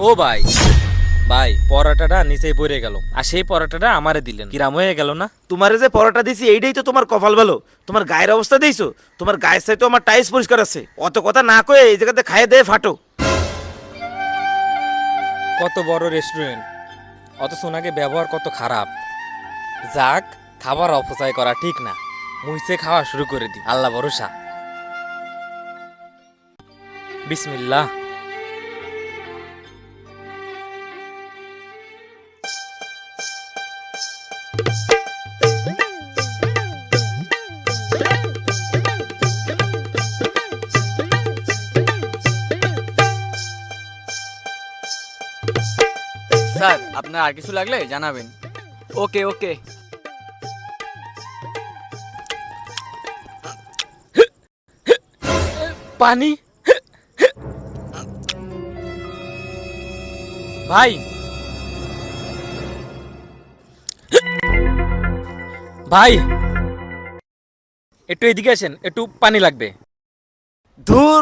ও ভাই, ভাই পরোটাটা নিচেই পড়ে গেল, আর সেই পরোটাটা আমারে দিলেন, কিরাম হয়ে গেল না? তোমারে যে পরোটা দিছি এইটাই তো তোমার কপাল ভালো। তোমার গায়ের অবস্থা দিয়েছো, তোমার গায়ের সাথে আমার টাইস পরিষ্কার আছে। অত কথা না কয়ে এই জায়গাতে খাইয়ে দিয়ে ফাটো। কত বড় রেস্টুরেন্ট, অথচ ওনাকে ব্যবহার কত খারাপ। যাক, খাবার অপচয় করা ঠিক না, মুইসে খাওয়া শুরু করে দি, আল্লাহ ভরসা। বিসমিল্লাহ। স্যার, আপনার আর কিছু লাগলে জানাবেন। ওকে ওকে। পানি। ভাই, ভাই একটু এদিকে আসেন, একটু পানি লাগবে। ধুর,